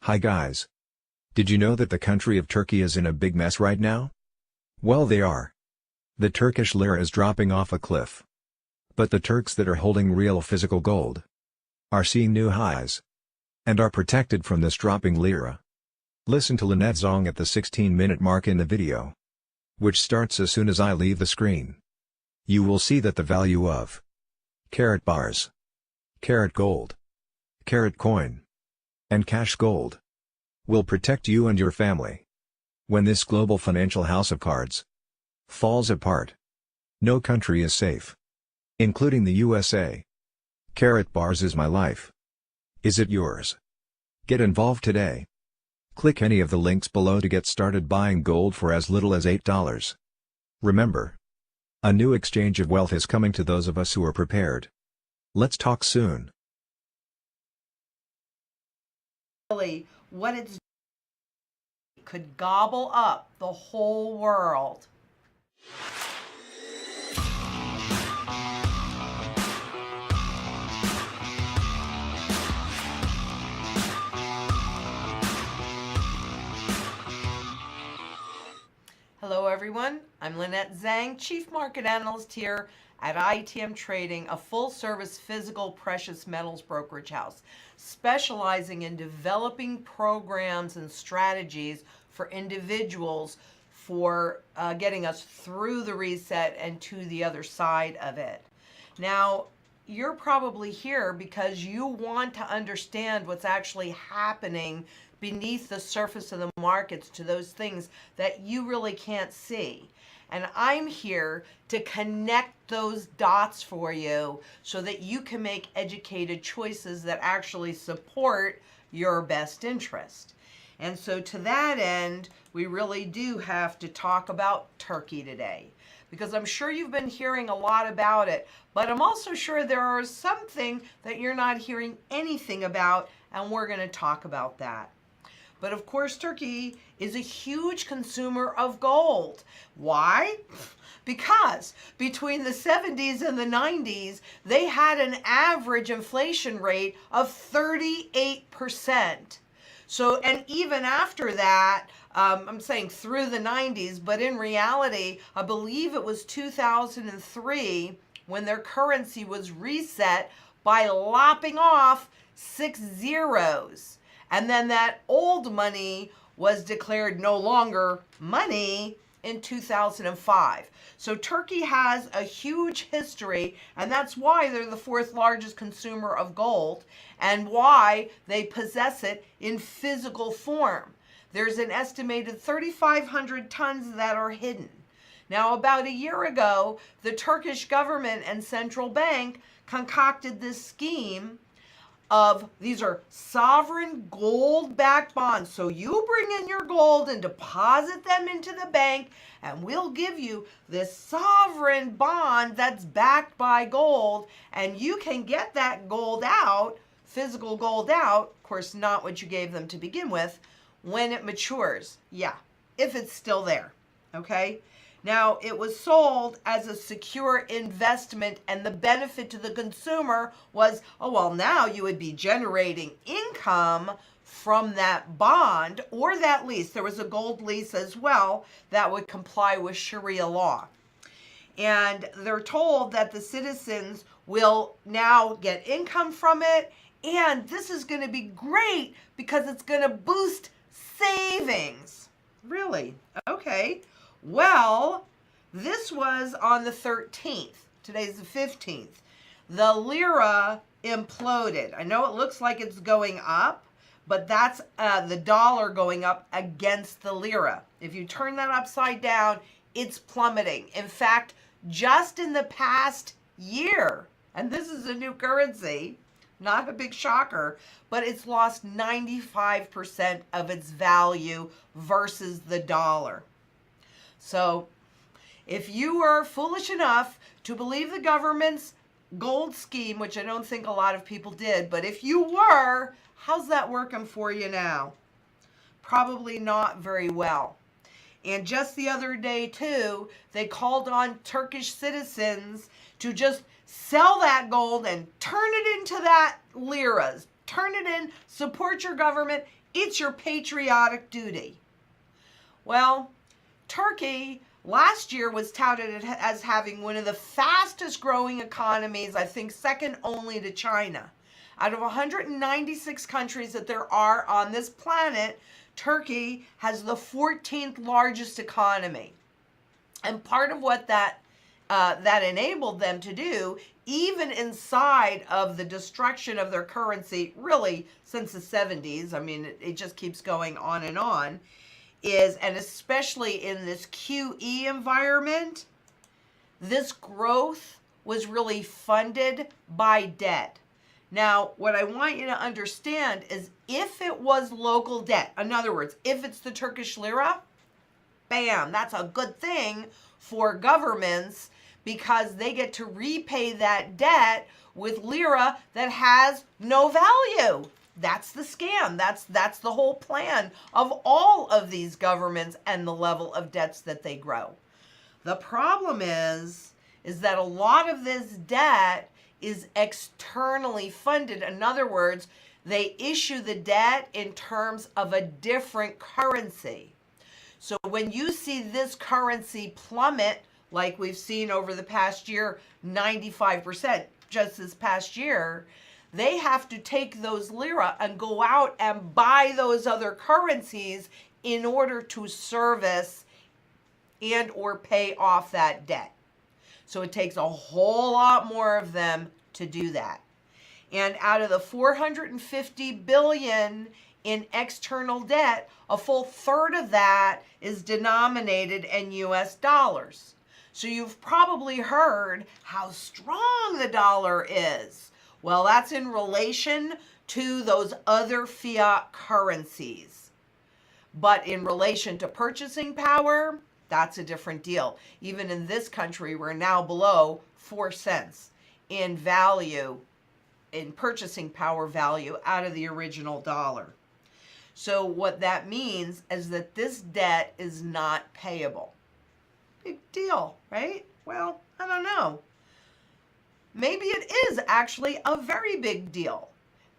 Hi guys. Did you know that the country of Turkey is in a big mess right now? Well, they are. The Turkish lira is dropping off a cliff. But the Turks that are holding real physical gold are seeing new highs and are protected from this dropping lira. Listen to Lynette Zong at the 16-minute mark in the video, which starts as soon as I leave the screen. You will see that the value of Karatbars, Karat Gold, Karat Coin, and Cashgold will protect you and your family when this global financial house of cards falls apart. No country is safe, including the USA. Karatbars is my life. Is it yours? Get involved today. Click any of the links below to get started buying gold for as little as $8. Remember, a new exchange of wealth is coming to those of us who are prepared. Let's talk soon. Really, what it's could gobble up the whole world. Hello everyone, I'm Lynette Zang, Chief Market Analyst here at ITM Trading, a full-service physical precious metals brokerage house, specializing in developing programs and strategies for individuals for getting us through the reset and to the other side of it. Now, you're probably here because you want to understand what's actually happening beneath the surface of the markets to those things that you really can't see. And I'm here to connect those dots for you so that you can make educated choices that actually support your best interest. And so to that end, we really do have to talk about Turkey today, because I'm sure you've been hearing a lot about it, but I'm also sure there are something that you're not hearing anything about, and we're going to talk about that. But of course, Turkey is a huge consumer of gold. Why? Because between the 70s and the 90s, they had an average inflation rate of 38%. So, and even after that, I'm saying through the 90s, but in reality, I believe it was 2003 when their currency was reset by lopping off 6 zeros. And then that old money was declared no longer money in 2005. So Turkey has a huge history, and that's why they're the fourth largest consumer of gold and why they possess it in physical form. There's an estimated 3,500 tons that are hidden. Now, about a year ago, the Turkish government and central bank concocted this scheme of, these are sovereign gold-backed bonds. So you bring in your gold and deposit them into the bank, and we'll give you this sovereign bond that's backed by gold, and you can get that gold out, physical gold out, of course not what you gave them to begin with, when it matures. Yeah, if it's still there, okay? Now, it was sold as a secure investment, and the benefit to the consumer was, oh, well, now you would be generating income from that bond or that lease. There was a gold lease as well that would comply with Sharia law. And they're told that the citizens will now get income from it, and this is going to be great because it's going to boost savings. Really? Okay. Well, this was on the 13th. Today's the 15th. The lira imploded. I know it looks like it's going up, but that's the dollar going up against the lira. If you turn that upside down, it's plummeting. In fact, just in the past year, and this is a new currency, not a big shocker, but it's lost 95% of its value versus the dollar. So if you were foolish enough to believe the government's gold scheme, which I don't think a lot of people did, but if you were, how's that working for you now? Probably not very well. And just the other day too, they called on Turkish citizens to just sell that gold and turn it into that liras. turn it in, support your government. It's your patriotic duty. Well, Turkey last year was touted as having one of the fastest growing economies, I think second only to China. Out of 196 countries that there are on this planet, Turkey has the 14th largest economy. And part of what that enabled them to do, even inside of the destruction of their currency, really since the 70s, I mean, it just keeps going on, is, and especially in this QE environment, this growth was really funded by debt. Now, what I want you to understand is if it was local debt, in other words, if it's the Turkish lira, bam, that's a good thing for governments because they get to repay that debt with lira that has no value. That's the scam. That's the whole plan of all of these governments and the level of debts that they grow. The problem is that a lot of this debt is externally funded. In other words, they issue the debt in terms of a different currency. So when you see this currency plummet, like we've seen over the past year, 95% just this past year, they have to take those lira and go out and buy those other currencies in order to service and or pay off that debt. So it takes a whole lot more of them to do that. And out of the 450 billion in external debt, a full third of that is denominated in US dollars. So you've probably heard how strong the dollar is. Well, that's in relation to those other fiat currencies. But in relation to purchasing power, that's a different deal. Even in this country, we're now below 4 cents in value, in purchasing power value out of the original dollar. So what that means is that this debt is not payable. Big deal, right? Well, I don't know. Maybe it is actually a very big deal.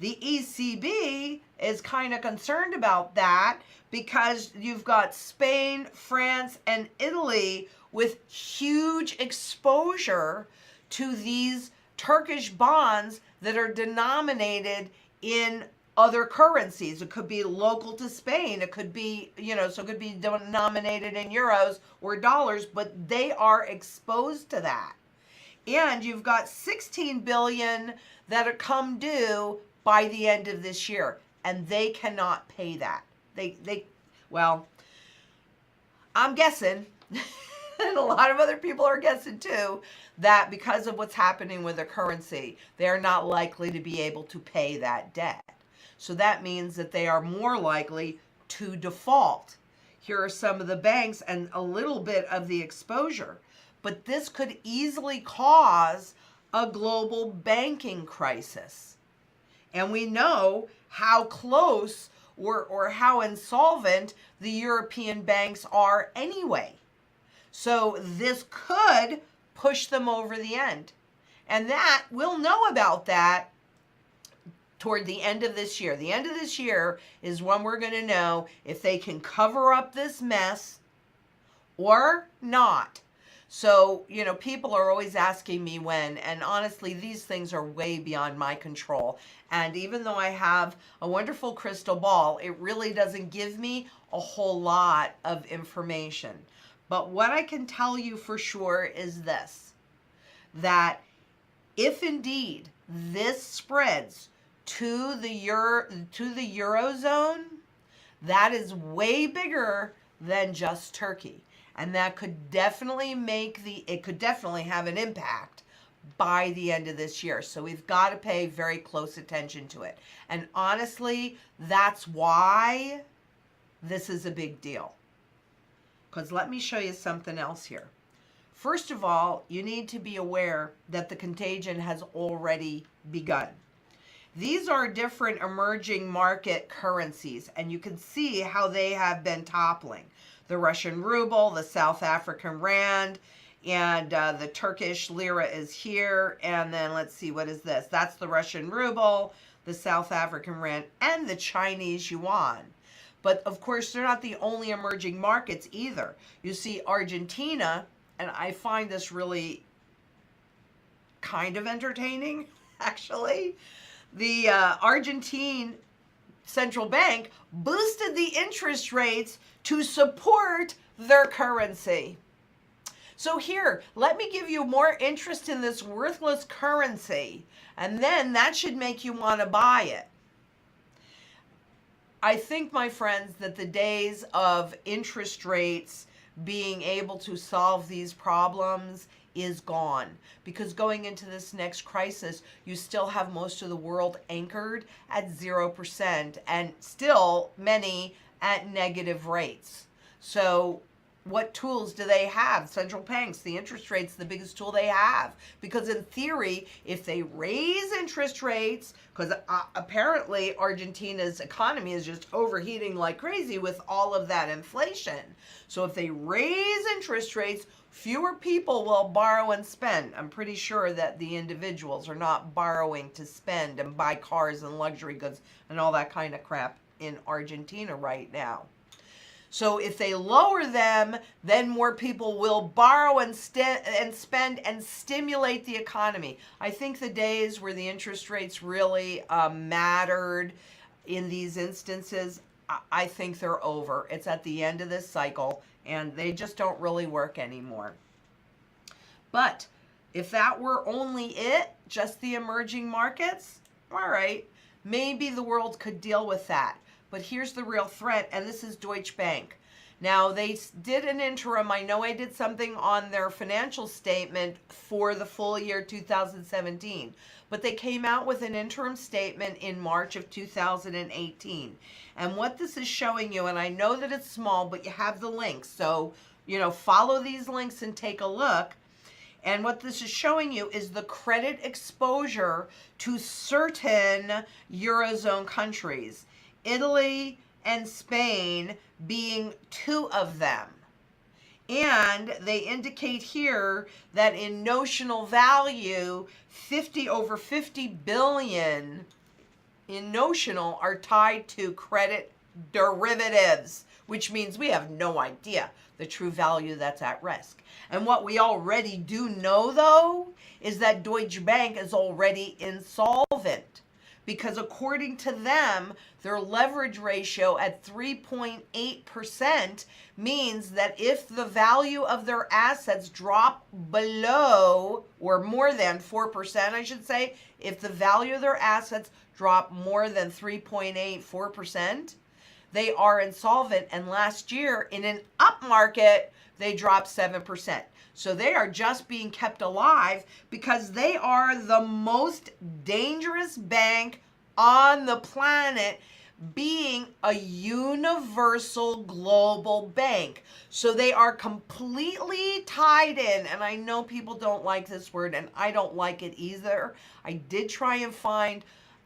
The ECB is kind of concerned about that because you've got Spain, France, and Italy with huge exposure to these Turkish bonds that are denominated in other currencies. It could be local to Spain. It could be, so it could be denominated in euros or dollars, but they are exposed to that. And you've got 16 billion that are come due by the end of this year, and they cannot pay that. Well, I'm guessing, and a lot of other people are guessing too, that because of what's happening with the currency, they're not likely to be able to pay that debt. So that means that they are more likely to default. Here are some of the banks and a little bit of the exposure. But this could easily cause a global banking crisis. And we know how close or how insolvent the European banks are anyway. So this could push them over the end. And that, we'll know about that toward the end of this year. The end of this year is when we're going to know if they can cover up this mess or not. So, people are always asking me when, and honestly, these things are way beyond my control. And even though I have a wonderful crystal ball, it really doesn't give me a whole lot of information. But what I can tell you for sure is this, that if indeed this spreads to the Eurozone, that is way bigger than just Turkey. And that could definitely it could definitely have an impact by the end of this year. So we've got to pay very close attention to it. And honestly, that's why this is a big deal. Because let me show you something else here. First of all, you need to be aware that the contagion has already begun. These are different emerging market currencies, and you can see how they have been toppling. The Russian ruble, the South African rand, and the Turkish lira is here. And then let's see, what is this? That's the Russian ruble. the South African rand, and the Chinese yuan. But of course, they're not the only emerging markets either. You see Argentina, and I find this really kind of entertaining, actually. The Argentine central bank boosted the interest rates to support their currency. So here, let me give you more interest in this worthless currency, and then that should make you want to buy it. I think, my friends, that the days of interest rates being able to solve these problems is gone, because going into this next crisis, you still have most of the world anchored at 0% and still many at negative rates. So what tools do they have? Central banks, the interest rate's the biggest tool they have, because in theory, if they raise interest rates, because apparently Argentina's economy is just overheating like crazy with all of that inflation. So if they raise interest rates, fewer people will borrow and spend. I'm pretty sure that the individuals are not borrowing to spend and buy cars and luxury goods and all that kind of crap in Argentina right now. So if they lower them, then more people will borrow and spend and stimulate the economy. I think the days where the interest rates really mattered in these instances, I think they're over. It's at the end of this cycle, and they just don't really work anymore. But if that were only it, just the emerging markets, all right, maybe the world could deal with that. But here's the real threat, and this is Deutsche Bank. Now, they did an interim. I know I did something on their financial statement for the full year 2017, but they came out with an interim statement in March of 2018. And what this is showing you, and I know that it's small, but you have the links, so, follow these links and take a look. And what this is showing you is the credit exposure to certain Eurozone countries. Italy and Spain being two of them. And they indicate here that in notional value, over 50 billion in notional are tied to credit derivatives, which means we have no idea the true value that's at risk. And what we already do know, though, is that Deutsche Bank is already insolvent, because according to them, their leverage ratio at 3.8% means that if the value of their assets drop below, or more than 4%, I should say, if the value of their assets drop more than 3.84%, they are insolvent. And last year, in an up market, they dropped 7%. So they are just being kept alive because they are the most dangerous bank on the planet, being a universal global bank. So they are completely tied in, and I know people don't like this word, and I don't like it either. I did try and find,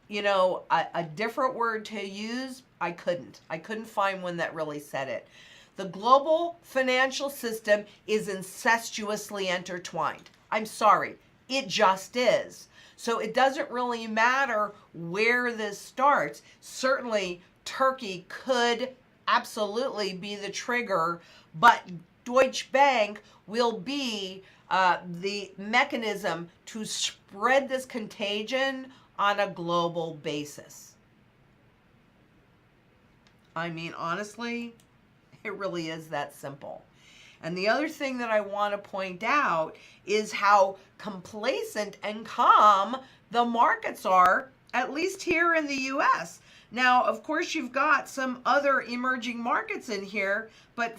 a different word to use. I couldn't find one that really said it. The global financial system is incestuously intertwined. I'm sorry, it just is. So it doesn't really matter where this starts. Certainly, Turkey could absolutely be the trigger, but Deutsche Bank will be the mechanism to spread this contagion on a global basis. I mean, honestly, it really is that simple. And the other thing that I want to point out is how complacent and calm the markets are, at least here in the US. Now, of course, you've got some other emerging markets in here, but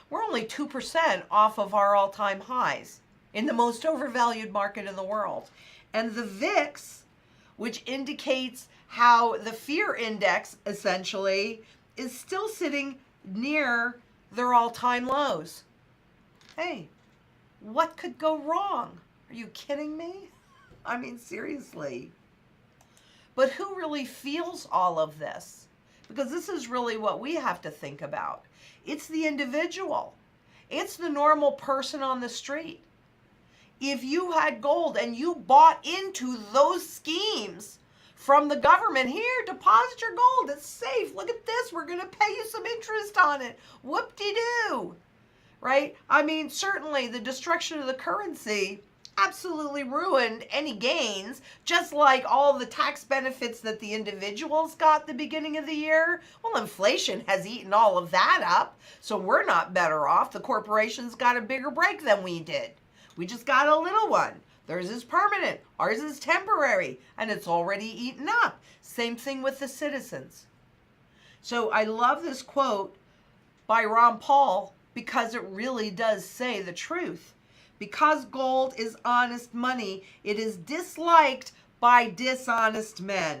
we're only 2% off of our all-time highs in the most overvalued market in the world. And the VIX, which indicates how the fear index, essentially, is still sitting near their all-time lows. Hey, what could go wrong? Are you kidding me? I mean, seriously. But who really feels all of this? Because this is really what we have to think about. It's the individual. It's the normal person on the street. If you had gold and you bought into those schemes from the government. Here, deposit your gold. It's safe. Look at this. We're going to pay you some interest on it. Whoop-de-doo. Right? I mean, certainly the destruction of the currency absolutely ruined any gains, just like all the tax benefits that the individuals got at the beginning of the year. Well, inflation has eaten all of that up, so we're not better off. The corporations got a bigger break than we did. We just got a little one. Theirs is permanent, ours is temporary, and it's already eaten up. Same thing with the citizens. So I love this quote by Ron Paul because it really does say the truth. Because gold is honest money, it is disliked by dishonest men.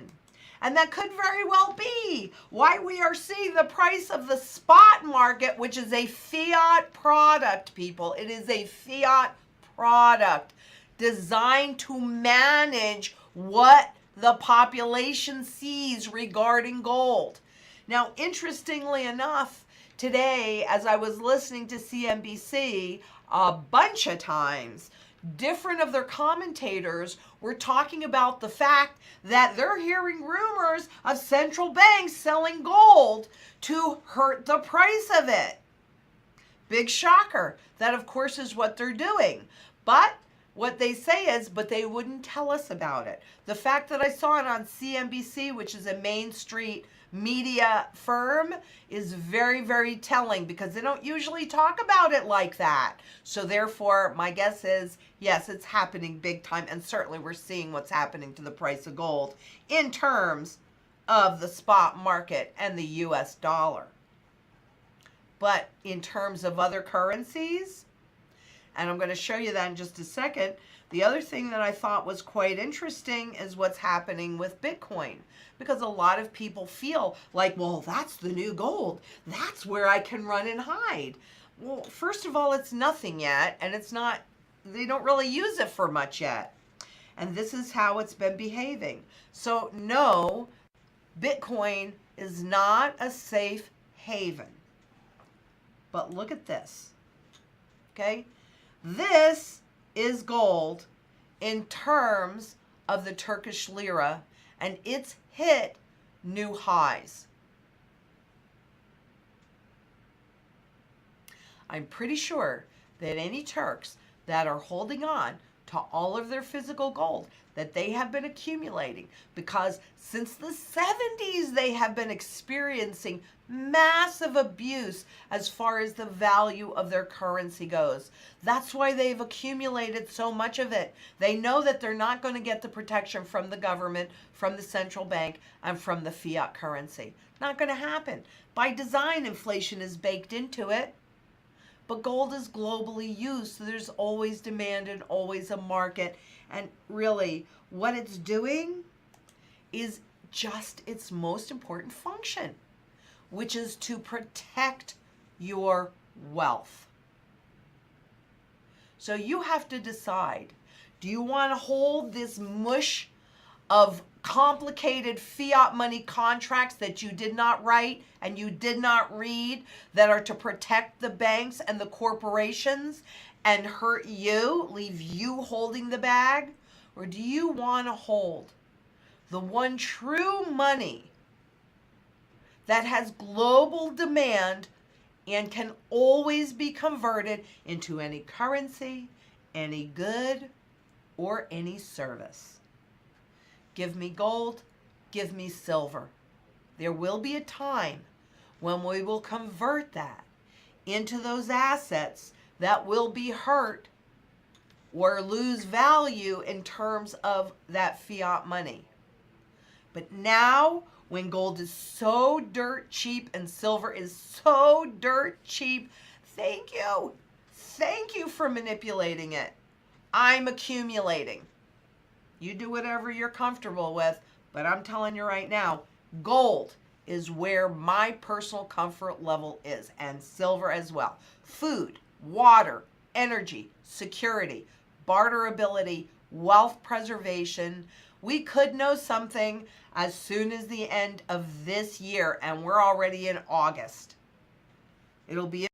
And that could very well be why we are seeing the price of the spot market, which is a fiat product, people. It is a fiat product designed to manage what the population sees regarding gold. Now, interestingly enough, today, as I was listening to CNBC, a bunch of times, different of their commentators were talking about the fact that they're hearing rumors of central banks selling gold to hurt the price of it. Big shocker. That, of course, is what they're doing. But what they say is, but they wouldn't tell us about it. The fact that I saw it on CNBC, which is a Main Street media firm, is very, very telling because they don't usually talk about it like that. So therefore, my guess is, yes, it's happening big time. And certainly we're seeing what's happening to the price of gold in terms of the spot market and the US dollar. But in terms of other currencies, and I'm going to show you that in just a second, the other thing that I thought was quite interesting is what's happening with Bitcoin. Because a lot of people feel like, well, that's the new gold. That's where I can run and hide. Well, first of all, it's nothing yet, and it's not, they don't really use it for much yet. And this is how it's been behaving. So no, Bitcoin is not a safe haven. But look at this, okay? This is gold in terms of the Turkish lira, and it's hit new highs. I'm pretty sure that any Turks that are holding on to all of their physical gold that they have been accumulating, because since the 70s they have been experiencing massive abuse as far as the value of their currency goes. That's why they've accumulated so much of it. They know that they're not going to get the protection from the government, from the central bank, and from the fiat currency. Not going to happen. By design, inflation is baked into it. But gold is globally used, so there's always demand and always a market. And really, what it's doing is just its most important function, which is to protect your wealth. So you have to decide, do you want to hold this mush of complicated fiat money contracts that you did not write and you did not read, that are to protect the banks and the corporations and hurt you, leave you holding the bag? Or do you want to hold the one true money that has global demand and can always be converted into any currency, any good, or any service? Give me gold, give me silver. There will be a time when we will convert that into those assets that will be hurt or lose value in terms of that fiat money. But now, when gold is so dirt cheap and silver is so dirt cheap, thank you. Thank you for manipulating it. I'm accumulating. You do whatever you're comfortable with, but I'm telling you right now, gold is where my personal comfort level is, and silver as well. Food, water, energy, security, barterability, wealth preservation. We could know something as soon as the end of this year, and we're already in August. It'll be